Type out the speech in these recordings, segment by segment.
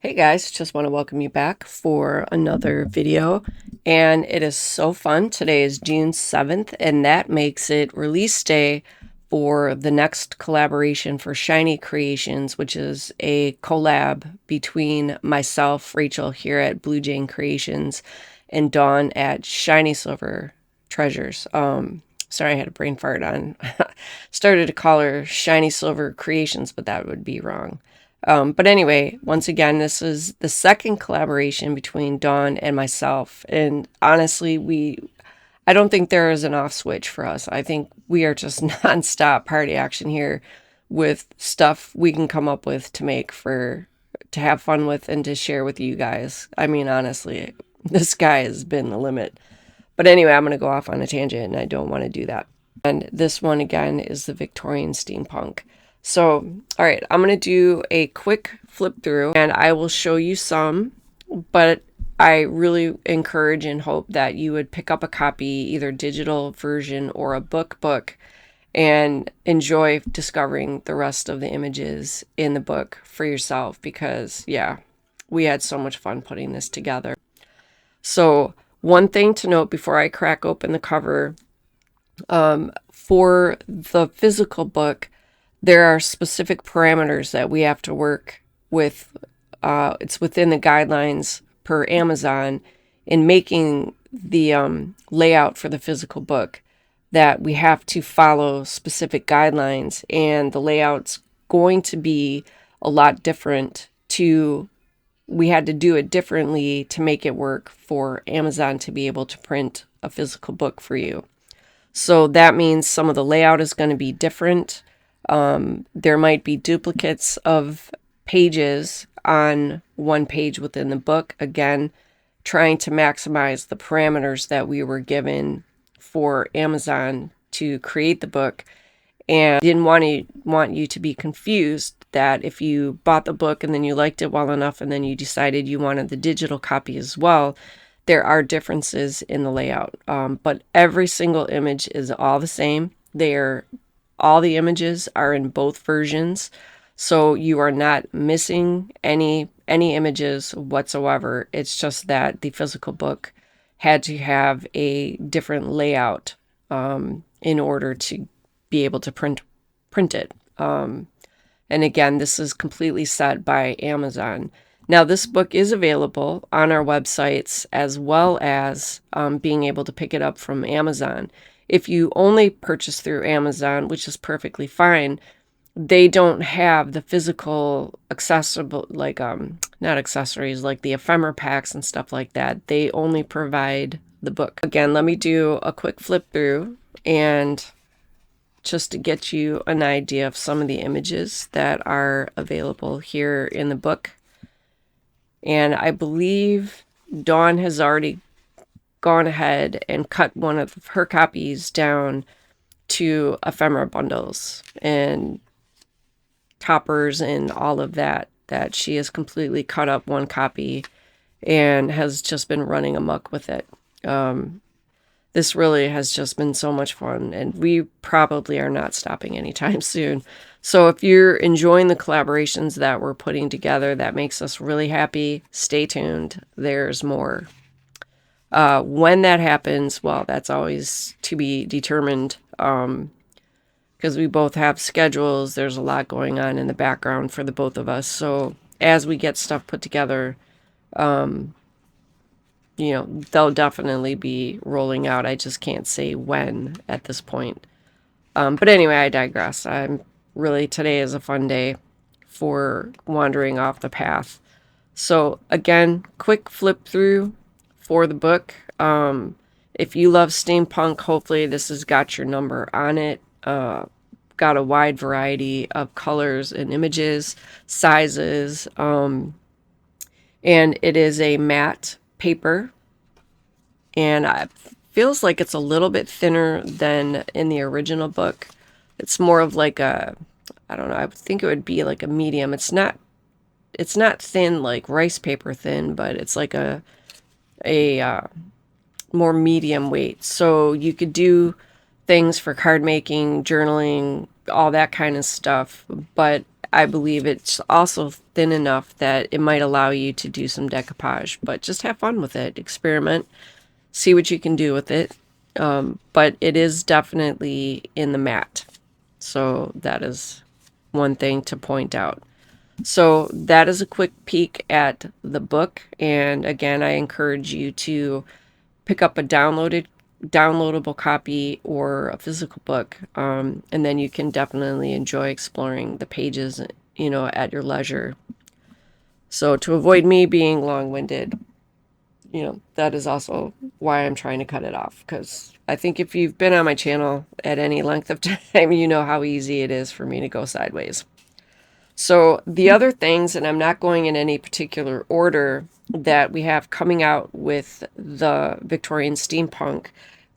Hey guys, just want to welcome you back for another video, and it is so fun. Today is June 7th, and that makes it release day for the next collaboration for Shiny Creations, which is a collab between myself, Rachel, here at Blue Jane Creations, and Dawn at Shiny Silver Treasures. Sorry, I had a brain fart on. Started to call her Shiny Silver Creations, but that would be wrong. But anyway, once again, this is the second collaboration between Dawn and myself. And honestly, I don't think there is an off switch for us. I think we are just nonstop party action here with stuff we can come up with to to have fun with and to share with you guys. I mean, honestly, the sky has been the limit. But anyway, I'm going to go off on a tangent and I don't want to do that. And this one again is the Victorian Steampunk. So, all right, I'm going to do a quick flip through and I will show you some, but I really encourage and hope that you would pick up a copy, either digital version or a book, and enjoy discovering the rest of the images in the book for yourself because, yeah, we had so much fun putting this together. So, one thing to note before I crack open the cover, for the physical book, there are specific parameters that we have to work with. It's within the guidelines per Amazon in making the layout for the physical book that we have to follow specific guidelines, and the layout's going to be a lot different we had to do it differently to make it work for Amazon to be able to print a physical book for you. So that means some of the layout is going to be different. There might be duplicates of pages on one page within the book. Again, trying to maximize the parameters that we were given for Amazon to create the book. And didn't want you to be confused that if you bought the book and then you liked it well enough and then you decided you wanted the digital copy as well, there are differences in the layout. But every single image is all the same. All the images are in both versions, so you are not missing any images whatsoever. It's just that the physical book had to have a different layout in order to be able to print it. And again, this is completely set by Amazon. Now, this book is available on our websites as well as being able to pick it up from Amazon. If you only purchase through Amazon, which is perfectly fine, they don't have the physical accessible, like, not accessories, like the ephemera packs and stuff like that. They only provide the book. Again, let me do a quick flip through and just to get you an idea of some of the images that are available here in the book. And I believe Dawn has already gone ahead and cut one of her copies down to ephemera bundles and toppers and all of that she has completely cut up one copy and has just been running amok with it. This really has just been so much fun, and we probably are not stopping anytime soon. So if you're enjoying the collaborations that we're putting together, that makes us really happy. Stay tuned. There's more. When that happens, well, that's always to be determined because we both have schedules. There's a lot going on in the background for the both of us. So as we get stuff put together, they'll definitely be rolling out. I just can't say when at this point. But anyway, I digress. Today is a fun day for wandering off the path. So again, quick flip through for the book. If you love steampunk, hopefully this has got your number on it. Got a wide variety of colors and images, sizes, and it is a matte paper, and it feels like it's a little bit thinner than in the original book. It's more of like I would think it would be like a medium. It's not thin like rice paper thin, but it's like a more medium weight. So you could do things for card making, journaling, all that kind of stuff. But I believe it's also thin enough that it might allow you to do some decoupage, but just have fun with it, experiment, see what you can do with it. But it is definitely in the matte. So that is one thing to point out. So that is a quick peek at the book. And again, I encourage you to pick up a downloadable copy or a physical book. And then you can definitely enjoy exploring the pages, at your leisure. So to avoid me being long-winded, that is also why I'm trying to cut it off, because I think if you've been on my channel at any length of time, you know how easy it is for me to go sideways. So the other things, and I'm not going in any particular order, that we have coming out with the Victorian Steampunk,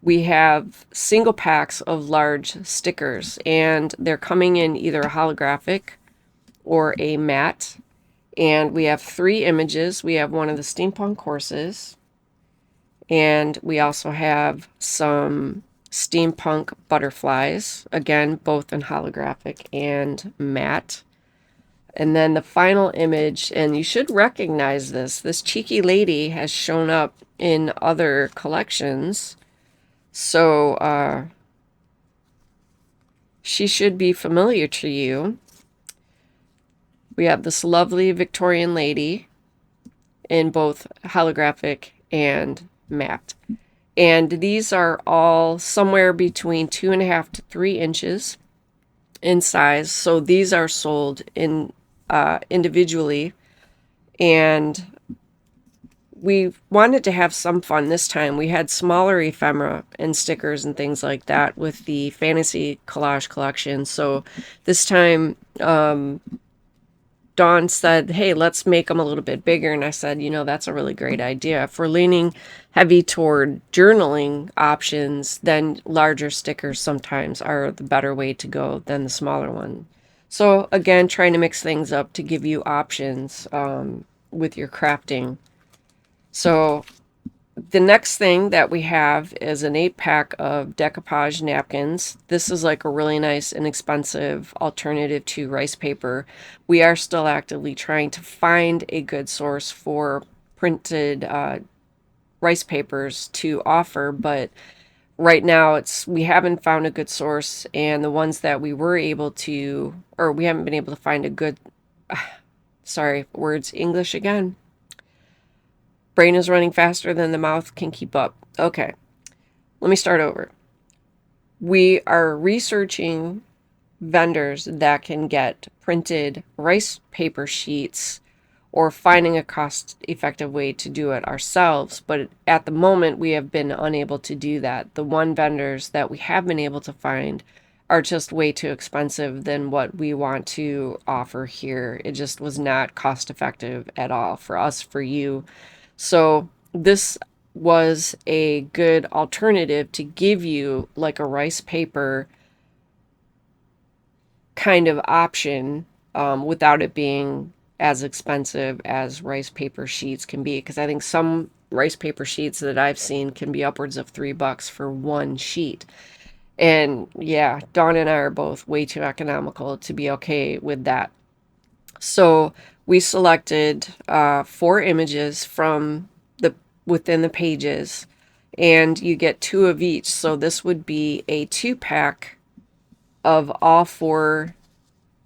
we have single packs of large stickers, and they're coming in either a holographic or a matte. And we have 3 images. We have one of the steampunk horses, and we also have some steampunk butterflies, again, both in holographic and matte. And then the final image, and you should recognize this cheeky lady has shown up in other collections. So she should be familiar to you. We have this lovely Victorian lady in both holographic and matte. And these are all somewhere between 2.5 to 3 inches in size. So these are sold in individually. And we wanted to have some fun this time. We had smaller ephemera and stickers and things like that with the Fantasy Collage collection. So this time, Dawn said, hey, let's make them a little bit bigger. And I said, that's a really great idea. If we're leaning heavy toward journaling options, then larger stickers sometimes are the better way to go than the smaller one. So again, trying to mix things up to give you options with your crafting. So the next thing that we have is an 8-pack of decoupage napkins. This is like a really nice, inexpensive alternative to rice paper. We are still actively trying to find a good source for printed rice papers to offer, but right now we haven't found a good source, and the ones that we were able to, or we haven't been able to find a good, sorry, words, English again. Brain is running faster than the mouth can keep up. Okay, let me start over. We are researching vendors that can get printed rice paper sheets, or finding a cost-effective way to do it ourselves. But at the moment, we have been unable to do that. The one vendors that we have been able to find are just way too expensive than what we want to offer here. It just was not cost-effective at all for us, for you. So this was a good alternative to give you like a rice paper kind of option without it being as expensive as rice paper sheets can be. Because I think some rice paper sheets that I've seen can be upwards of $3 for one sheet. And yeah, Dawn and I are both way too economical to be okay with that. So we selected 4 images from within the pages, and you get 2 of each. So this would be a 2-pack of all 4,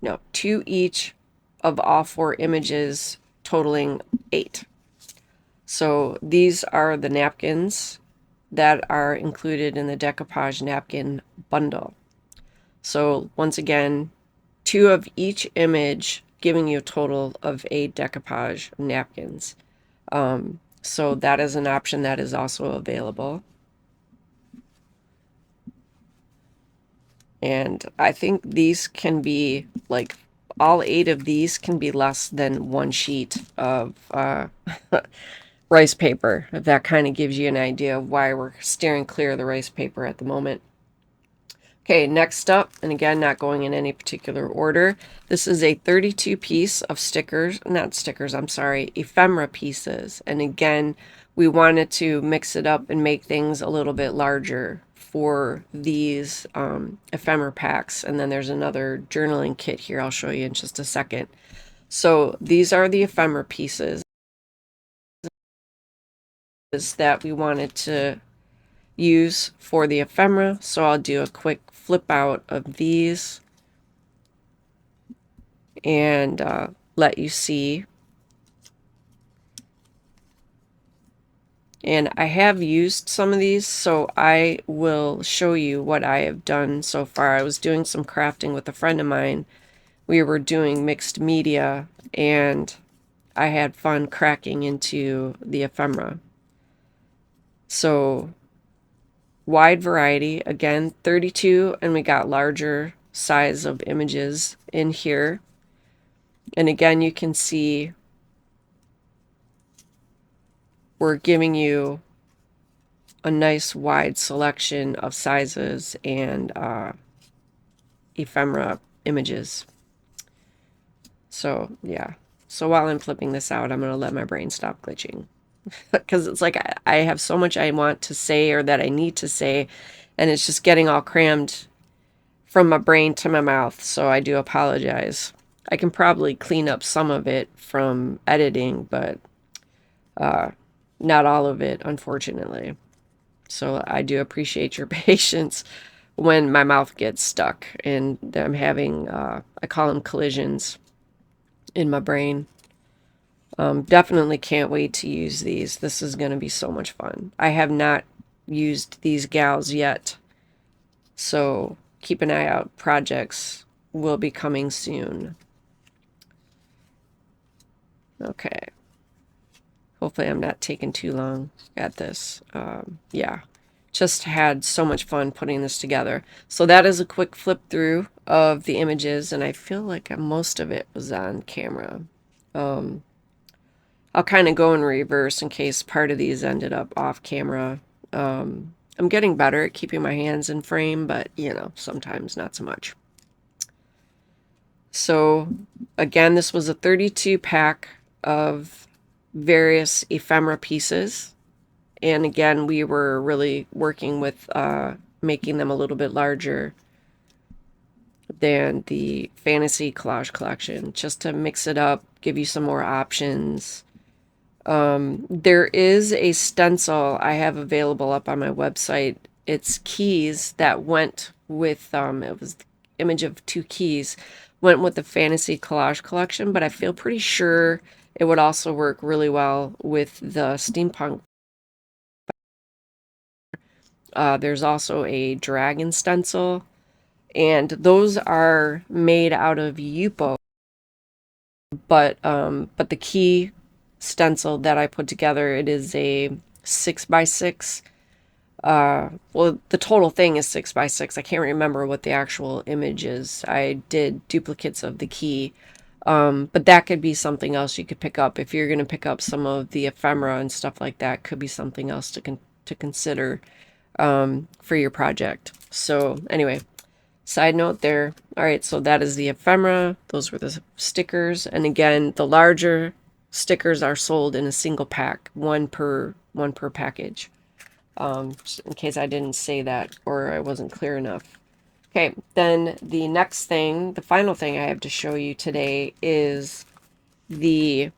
no, 2 each of all 4 images, totaling 8. So these are the napkins that are included in the decoupage napkin bundle. So once again, 2 of each image, giving you a total of 8 decoupage napkins. So that is an option that is also available. And I think these can be, like, all 8 of these can be less than 1 sheet of rice paper. If that kind of gives you an idea of why we're steering clear of the rice paper at the moment. Okay, next up, and again, not going in any particular order, this is a 32 piece of ephemera pieces. And again, we wanted to mix it up and make things a little bit larger for these ephemera packs. And then there's another journaling kit here I'll show you in just a second. So these are the ephemera pieces that we wanted to use for the ephemera. So I'll do a quick flip out of these and let you see. And I have used some of these, so I will show you what I have done so far. I was doing some crafting with a friend of mine. We were doing mixed media, and I had fun cracking into the ephemera. So, wide variety. Again, 32, and we got larger size of images in here. And again, you can see we're giving you a nice wide selection of sizes and ephemera images. So yeah, so while I'm flipping this out, I'm going to let my brain stop glitching because it's like I have so much I want to say or that I need to say, and it's just getting all crammed from my brain to my mouth. So I do apologize. I can probably clean up some of it from editing, but not all of it, unfortunately. So I do appreciate your patience when my mouth gets stuck and I'm having, I call them collisions in my brain. Definitely can't wait to use these. This is going to be so much fun. I have not used these gals yet, so keep an eye out. Projects will be coming soon. Okay. Hopefully I'm not taking too long at this. Yeah. Just had so much fun putting this together. So that is a quick flip through of the images, and I feel like most of it was on camera. I'll kind of go in reverse in case part of these ended up off camera. I'm getting better at keeping my hands in frame, but you know, sometimes not so much. So again, this was a 32 pack of various ephemera pieces. And again, we were really working with making them a little bit larger than the fantasy collage collection, just to mix it up, give you some more options. There is a stencil I have available up on my website. It's keys that went with, it was the image of 2 keys, went with the fantasy collage collection, but I feel pretty sure it would also work really well with the steampunk. There's also a dragon stencil, and those are made out of Yupo. But the key stencil that I put together, it is a 6x6. Well, the total thing is 6x6. I can't remember what the actual image is. I did duplicates of the key. But that could be something else you could pick up if you're going to pick up some of the ephemera and stuff like that. Could be something else to consider for your project. So anyway, side note there. All right, so that is the ephemera. Those were the stickers, and again, the larger stickers are sold in a single pack, one per package. Just in case I didn't say that or I wasn't clear enough. Okay, then the next thing, the final thing I have to show you today is the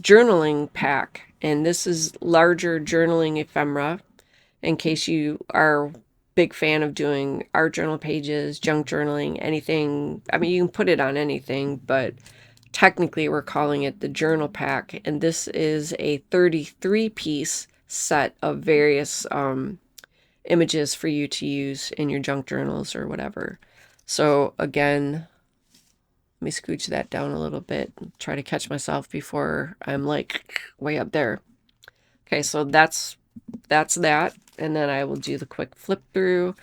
journaling pack, and this is larger journaling ephemera. In case you are big fan of doing art journal pages, junk journaling, anything. I mean, you can put it on anything, but technically we're calling it the journal pack. And this is a 33-piece set of various images for you to use in your junk journals or whatever. So again, let me scooch that down a little bit and try to catch myself before I'm like way up there. Okay, so that's that. And then I will do the quick flip through.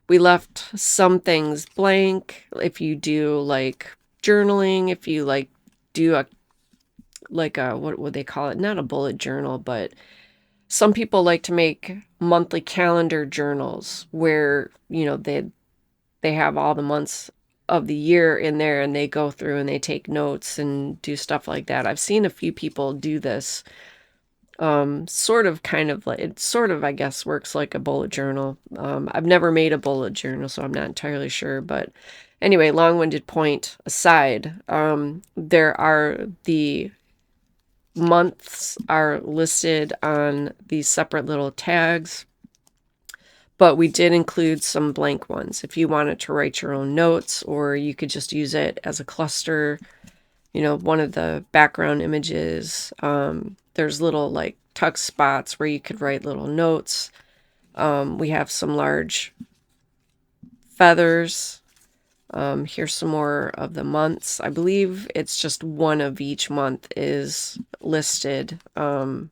We left some things blank. If you do like journaling, if you like do a what would they call it? Not a bullet journal, but some people like to make monthly calendar journals where, you know, they have all the months of the year in there and they go through and they take notes and do stuff like that. I've seen a few people do this. Sort of, kind of like, it sort of, I guess, works like a bullet journal. I've never made a bullet journal, so I'm not entirely sure. But anyway, long-winded point aside, there are the months are listed on these separate little tags, but we did include some blank ones if you wanted to write your own notes, or you could just use it as a cluster. One of the background images, there's little like tuck spots where you could write little notes. We have some large feathers. Here's some more of the months. I believe it's just one of each month is listed. And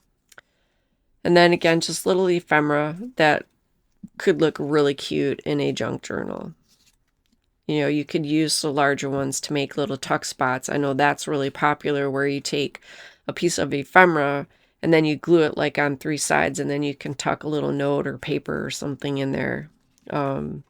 then again, just little ephemera that could look really cute in a junk journal. You could use the larger ones to make little tuck spots. I know that's really popular, where you take a piece of ephemera and then you glue it like on 3 sides, and then you can tuck a little note or paper or something in there. Junk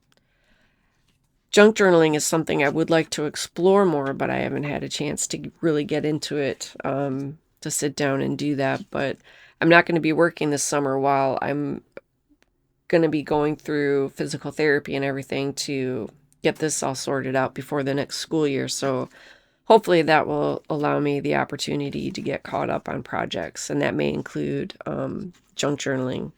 journaling is something I would like to explore more, but I haven't had a chance to really get into it, to sit down and do that. But I'm not going to be working this summer while I'm going to be going through physical therapy and everything to get this all sorted out before the next school year. So hopefully that will allow me the opportunity to get caught up on projects, and that may include junk journaling.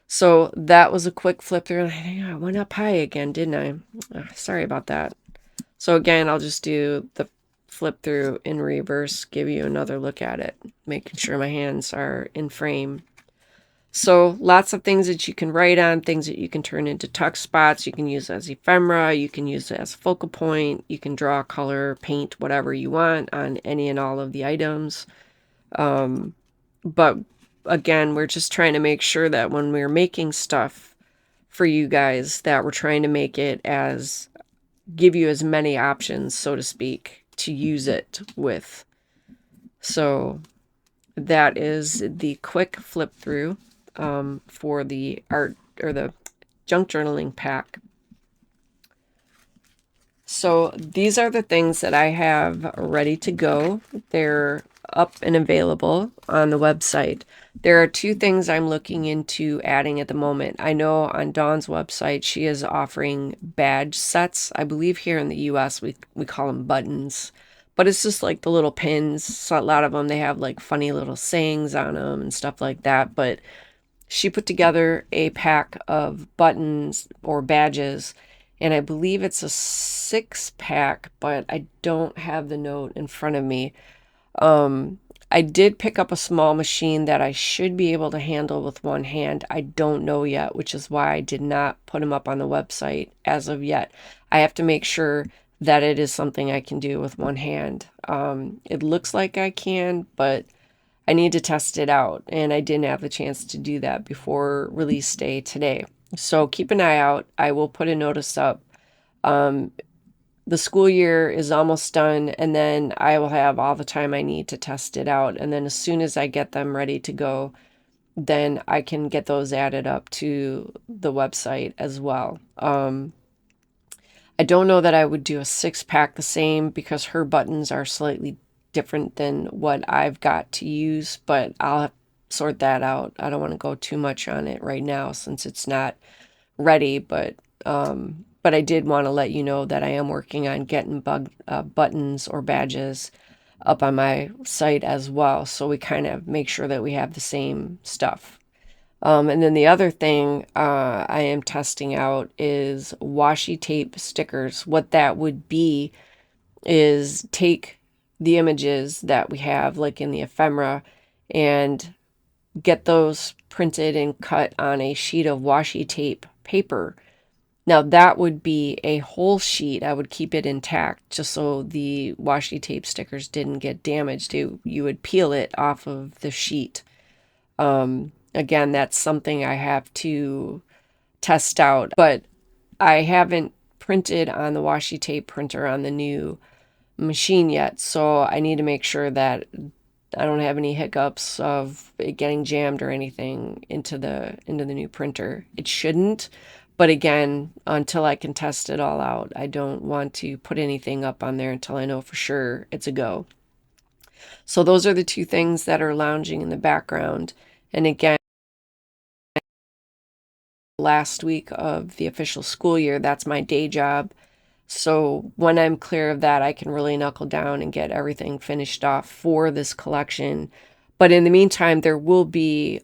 So that was a quick flip through. I went up high again, didn't I? Sorry about that. So again, I'll just do the flip through in reverse, give you another look at it, making sure my hands are in frame. So lots of things that you can write on, things that you can turn into tuck spots. You can use as ephemera. You can use it as a focal point. You can draw, color, paint, whatever you want on any and all of the items. But again, we're just trying to make sure that when we're making stuff for you guys, that we're trying to make it give you as many options, so to speak, to use it with. So that is the quick flip through for the art or the junk journaling pack. So these are the things that I have ready to go. They're up and available on the website. There are 2 things I'm looking into adding at the moment. I know on Dawn's website, she is offering badge sets. I believe here in the US, we call them buttons, but it's just like the little pins. So a lot of them, they have like funny little sayings on them and stuff like that. But she put together a pack of buttons or badges, and I believe it's a 6-pack, but I don't have the note in front of me. I did pick up a small machine that I should be able to handle with one hand. I don't know yet, which is why I did not put them up on the website as of yet. I have to make sure that it is something I can do with one hand. It looks like I can, but I need to test it out, and I didn't have the chance to do that before release day today. So keep an eye out. I will put a notice up. The school year is almost done, and then I will have all the time I need to test it out. And then as soon as I get them ready to go, then I can get those added up to the website as well. I don't know that I would do a 6-pack the same, because her buttons are slightly different than what I've got to use, but I'll sort that out. I don't want to go too much on it right now since it's not ready, but I did want to let you know that I am working on getting buttons or badges up on my site as well, so we kind of make sure that we have the same stuff. And then the other thing I am testing out is washi tape stickers. What that would be is take the images that we have, like in the ephemera, and get those printed and cut on a sheet of washi tape paper. Now that would be a whole sheet. I would keep it intact just so the washi tape stickers didn't get damaged. You would peel it off of the sheet. Again, that's something I have to test out, but I haven't printed on the washi tape printer on the new machine yet, so I need to make sure that I don't have any hiccups of it getting jammed or anything into the new printer. It shouldn't, but again, until I can test it all out, I don't want to put anything up on there until I know for sure it's a go. So those are the two things that are lounging in the background. And again, last week of the official school year, that's my day job. So when I'm clear of that, I can really knuckle down and get everything finished off for this collection. But in the meantime, there will be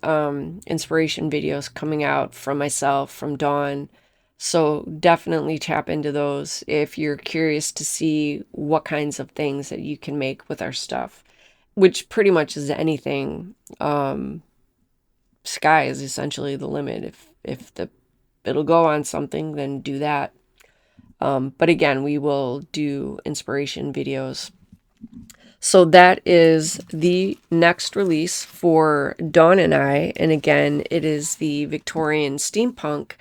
inspiration videos coming out from myself, from Dawn. So definitely tap into those if you're curious to see what kinds of things that you can make with our stuff, which pretty much is anything. Sky is essentially the limit. If it'll go on something, then do that. But again, we will do inspiration videos. So that is the next release for Dawn and I. And again, it is the Victorian Steampunk,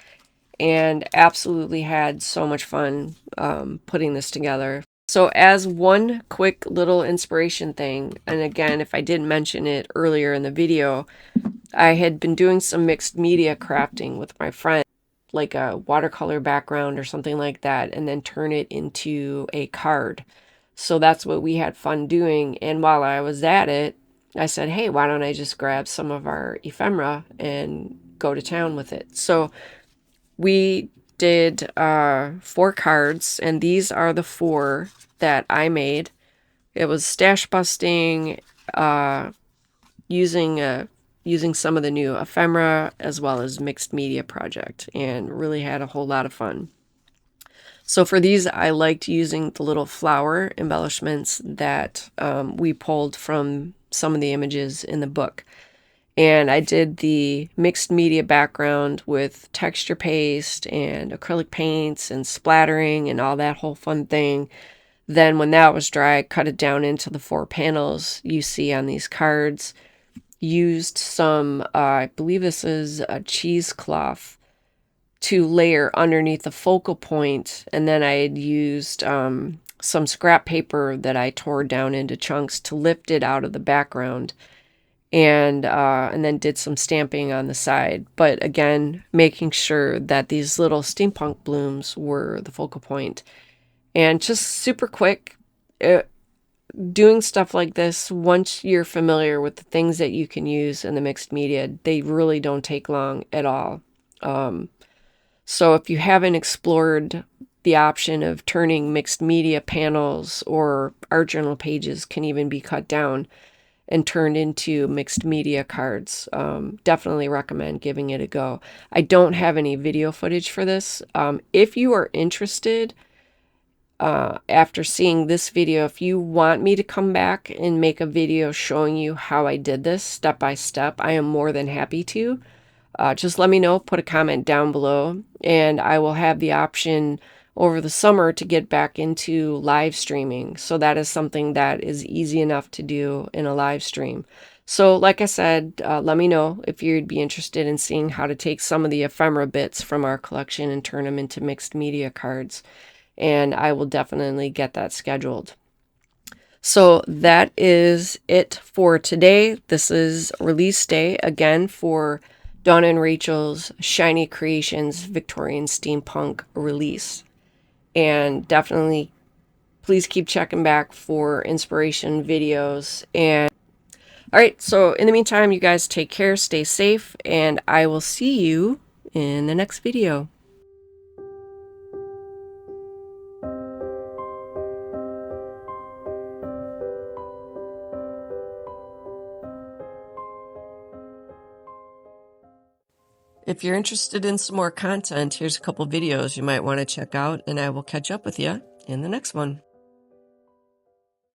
and absolutely had so much fun putting this together. So as one quick little inspiration thing, and again, if I didn't mention it earlier in the video, I had been doing some mixed media crafting with my friend, like a watercolor background or something like that, and then turn it into a card. So that's what we had fun doing. And while I was at it, I said, hey, why don't I just grab some of our ephemera and go to town with it? So we did 4 cards, and these are the 4 that I made. It was stash busting, using some of the new ephemera as well as mixed media project, and really had a whole lot of fun. So for these, I liked using the little flower embellishments that we pulled from some of the images in the book. And I did the mixed media background with texture paste and acrylic paints and splattering and all that whole fun thing. Then when that was dry, I cut it down into the 4 panels you see on these cards. Used some, I believe this is a cheesecloth, to layer underneath the focal point, and then I had used some scrap paper that I tore down into chunks to lift it out of the background, and then did some stamping on the side. But again, making sure that these little steampunk blooms were the focal point, and just super quick. Doing stuff like this, once you're familiar with the things that you can use in the mixed media, they really don't take long at all. So if you haven't explored the option of turning mixed media panels, or art journal pages can even be cut down and turned into mixed media cards, definitely recommend giving it a go. I don't have any video footage for this. If you are interested, after seeing this video, if you want me to come back and make a video showing you how I did this step by step, I am more than happy to. Just let me know, put a comment down below, and I will have the option over the summer to get back into live streaming. So that is something that is easy enough to do in a live stream. So like I said, let me know if you'd be interested in seeing how to take some of the ephemera bits from our collection and turn them into mixed media cards. And I will definitely get that scheduled. So that is it for today. This is release day again for Donna and Rachel's Shiny Creations Victorian Steampunk release. And definitely please keep checking back for inspiration videos. And all right, so in the meantime, you guys take care, stay safe, and I will see you in the next video. If you're interested in some more content, here's a couple videos you might want to check out, and I will catch up with you in the next one.